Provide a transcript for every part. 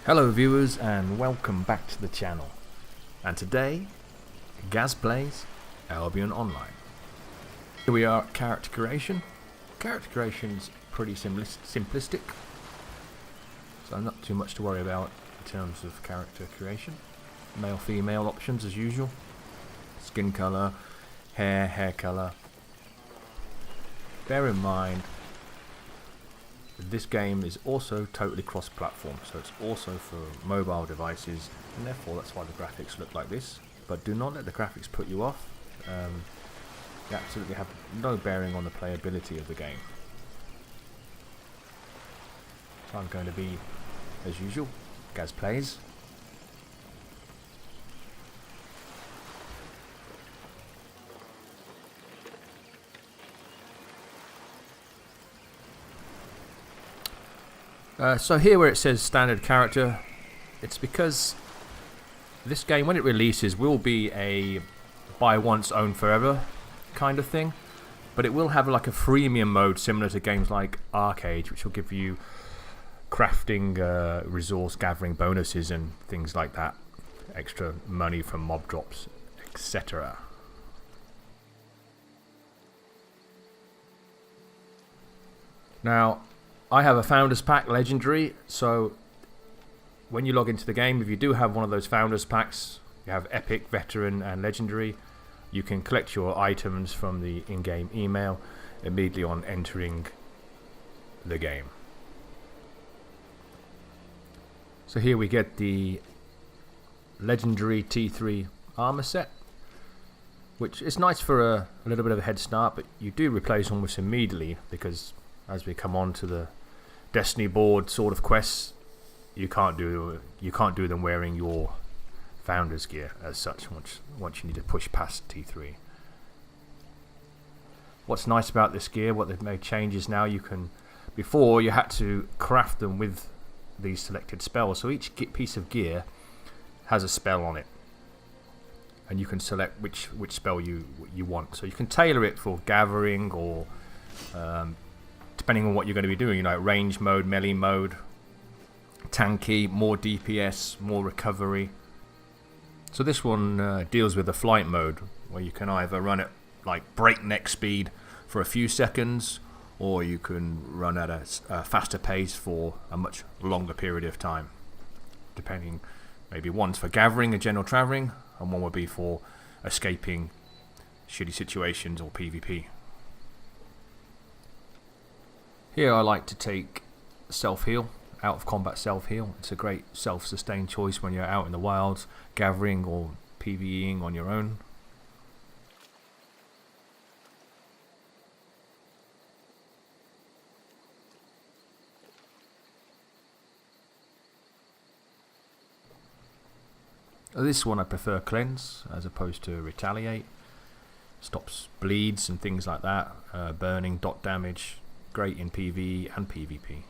Hello viewers and welcome back to the channel. And today, Gaz plays Albion Online. Here we are at character creation. Character creation's pretty simplistic, so not too much to worry about in terms of character creation. Male female options as usual. Skin colour, hair colour. Bear in mind this game is also totally cross-platform, so it's also for mobile devices, and therefore that's why the graphics look like this. But do not let the graphics put you off. They absolutely have no bearing on the playability of the game. So I'm going to be, as usual, Gaz plays. So here where it says standard character, it's because this game, when it releases, will be a buy once, own forever kind of thing. But it will have like a freemium mode similar to games like Arcade, which will give you crafting, resource gathering bonuses and things like that. Extra money from mob drops, etc. Now, I have a Founders Pack Legendary, so when you log into the game, if you do have one of those Founders Packs, you have Epic, Veteran and Legendary, you can collect your items from the in-game email immediately on entering the game. So here we get the Legendary T3 armor set, which is nice for a little bit of a head start, but you do replace almost immediately because as we come on to the Destiny board sort of quests, you can't do them wearing your Founders gear as such once you need to push past T3. What's nice about this gear, what they've made changes now, before you had to craft them with these selected spells, so each piece of gear has a spell on it and you can select which spell you want, so you can tailor it for gathering or depending on what you're going to be doing, range mode, melee mode, tanky, more DPS, more recovery. So this one deals with the flight mode, where you can either run at like breakneck speed for a few seconds, or you can run at a faster pace for a much longer period of time. Depending, maybe one's for gathering and general traveling, and one would be for escaping shitty situations or PvP. Here I like to take self-heal, out of combat self-heal. It's a great self-sustained choice when you're out in the wilds, gathering or PvEing on your own. This one I prefer cleanse as opposed to retaliate. Stops bleeds and things like that, burning, dot damage. Great in PvE and PvP.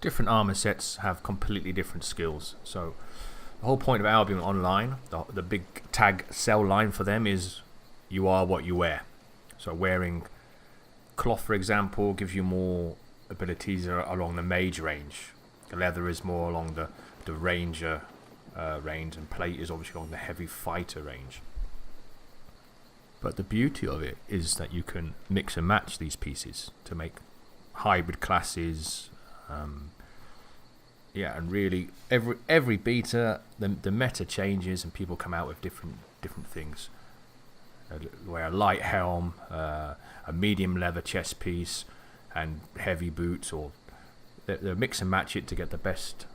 Different armor sets have completely different skills. So the whole point of Albion Online, the big tag sell line for them is you are what you wear. So wearing cloth, for example, gives you more abilities along the mage range. The leather is more along the ranger range, and plate is obviously along the heavy fighter range. But the beauty of it is that you can mix and match these pieces to make hybrid classes. And really every beta, the meta changes and people come out with different things. Wear a light helm, a medium leather chest piece, and heavy boots, or they mix and match it to get the best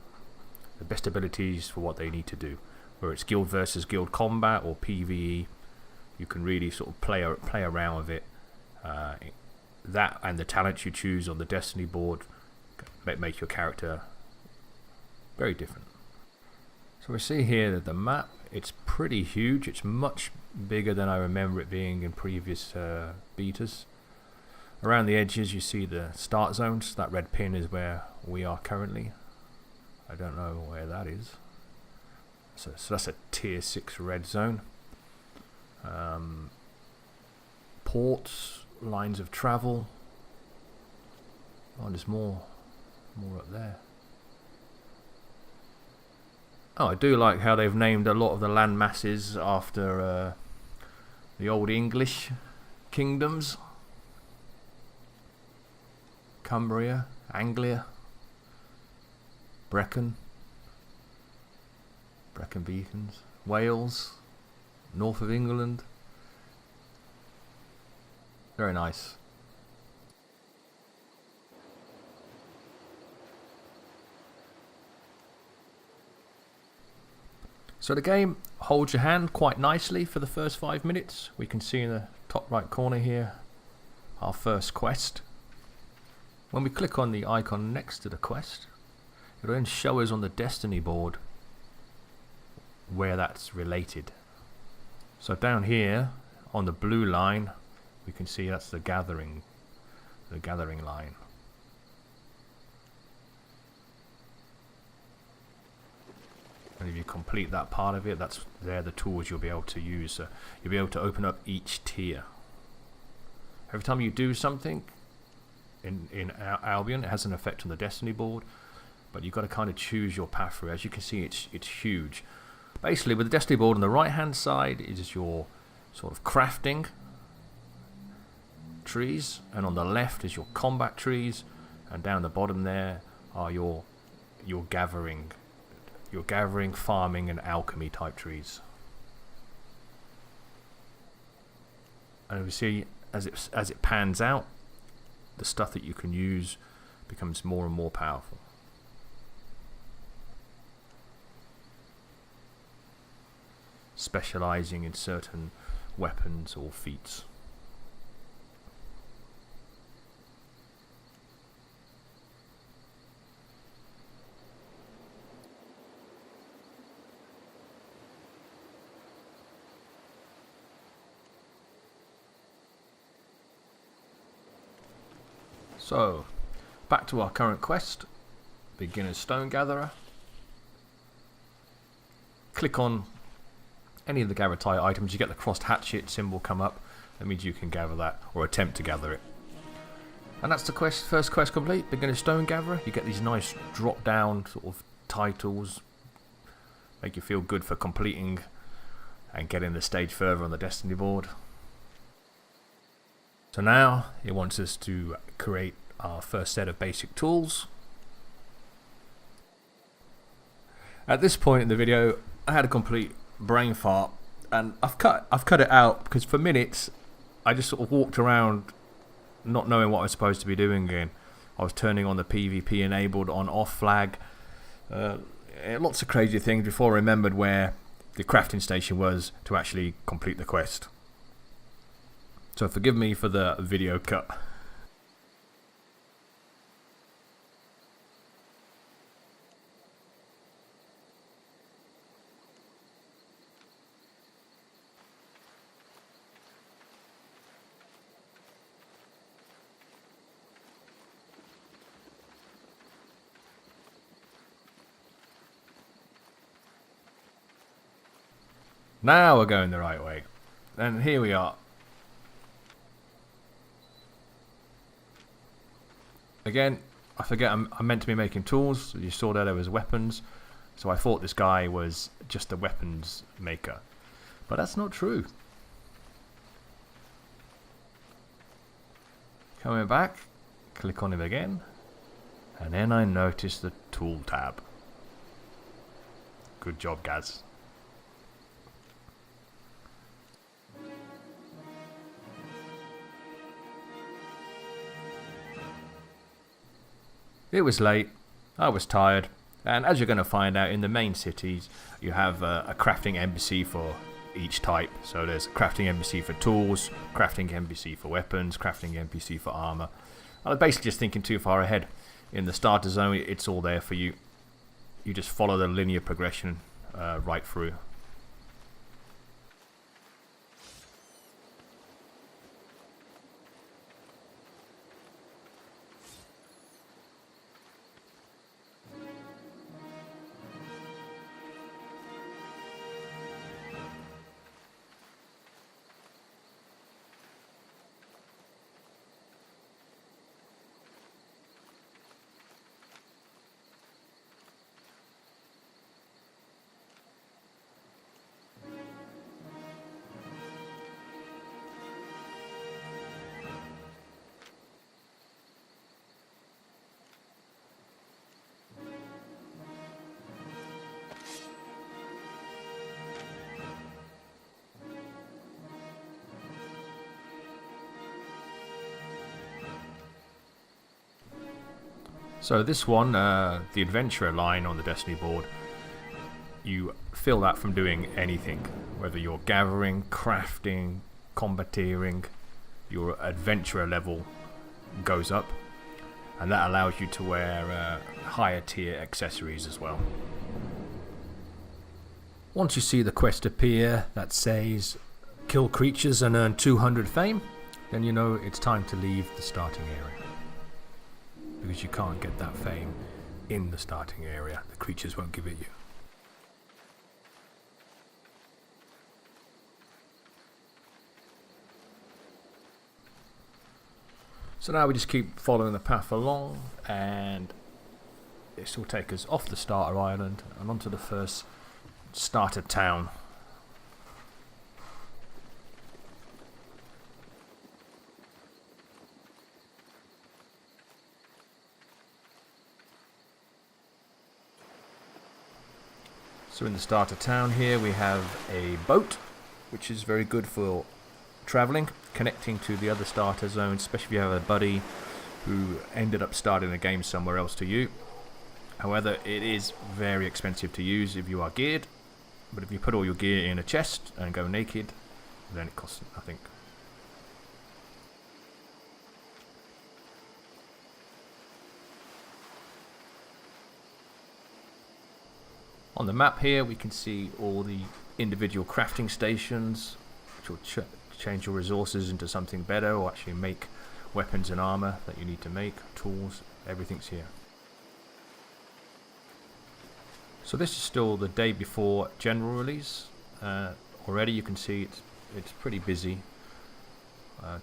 abilities for what they need to do. Whether it's guild versus guild combat or PvE. You can really sort of play around with it. That and the talents you choose on the Destiny board make your character very different. So we see here that the map, it's pretty huge. It's much bigger than I remember it being in previous betas. Around the edges you see the start zones. That red pin is where we are currently. I don't know where that is. So that's a tier 6 red zone. Ports, lines of travel. Oh, there's more up there. Oh, I do like how they've named a lot of the land masses after the old English kingdoms. Cumbria, Anglia, Brecon Beacons, Wales, north of England. Very nice. So the game holds your hand quite nicely for the first 5 minutes. We can see in the top right corner here our first quest. When we click on the icon next to the quest, it'll then show us on the destiny board where that's related. So down here on the blue line, we can see that's the gathering line. And if you complete that part of it, they're the tools you'll be able to use. So you'll be able to open up each tier. Every time you do something in Albion, it has an effect on the destiny board, but you've got to kind of choose your path through. As you can see, it's huge. Basically, with the destiny board on the right hand side is your sort of crafting trees, and on the left is your combat trees, and down the bottom there are your gathering, farming and alchemy type trees. And we see as it pans out, the stuff that you can use becomes more and more powerful. Specializing in certain weapons or feats. So, back to our current quest, Beginner's Stone Gatherer. Click on any of the gavatite items, you get the crossed hatchet symbol come up. That means you can gather that, or attempt to gather it. And that's the first quest complete, Beginner's Stone Gatherer. You get these nice drop down sort of titles, make you feel good for completing and getting the stage further on the destiny board. So now it wants us to create our first set of basic tools. At this point in the video, I had a complete brain fart, and I've cut it out because for minutes I just sort of walked around not knowing what I was supposed to be doing again. I was turning on the PvP enabled on off flag, lots of crazy things before I remembered where the crafting station was to actually complete the quest. So forgive me for the video cut. Now we're going the right way. And here we are. Again, I forget I'm meant to be making tools. You saw there was weapons. So I thought this guy was just a weapons maker. But that's not true. Coming back, click on him again. And then I notice the tool tab. Good job, Gaz. It was late, I was tired, and as you're going to find out, in the main cities you have a crafting NPC for each type. So there's a crafting NPC for tools, crafting NPC for weapons, crafting NPC for armor. I was basically just thinking too far ahead. In the starter zone, it's all there for you. You just follow the linear progression right through. So this one, the adventurer line on the Destiny board, you fill that from doing anything, whether you're gathering, crafting, combateering, your adventurer level goes up, and that allows you to wear higher tier accessories as well. Once you see the quest appear that says kill creatures and earn 200 fame, then you know it's time to leave the starting area, because you can't get that fame in the starting area. The creatures won't give it you. So now we just keep following the path along, and this will take us off the starter island and onto the first starter town. So in the starter town here we have a boat, which is very good for travelling, connecting to the other starter zones, especially if you have a buddy who ended up starting the game somewhere else to you. However, it is very expensive to use if you are geared, but if you put all your gear in a chest and go naked, then it costs nothing. On the map here we can see all the individual crafting stations, which will change your resources into something better, or actually make weapons and armor that you need to make, tools, everything's here. So this is still the day before general release. Already you can see it's pretty busy.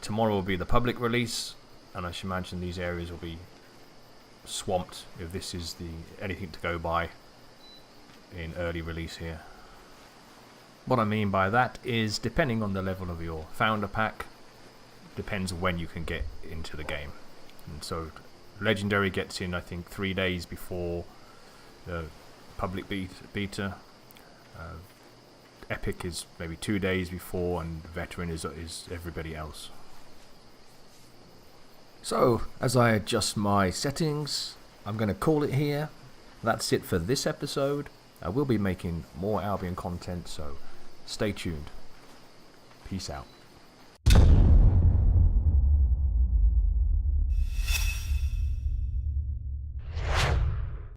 Tomorrow will be the public release, and I should imagine these areas will be swamped if this is anything to go by in early release here. What I mean by that is, depending on the level of your founder pack, depends when you can get into the game. And so Legendary gets in, I think, 3 days before the public beta. Epic is maybe 2 days before, and Veteran is everybody else. So as I adjust my settings, I'm going to call it here. That's it for this episode. I will be making more Albion content, so stay tuned. Peace out.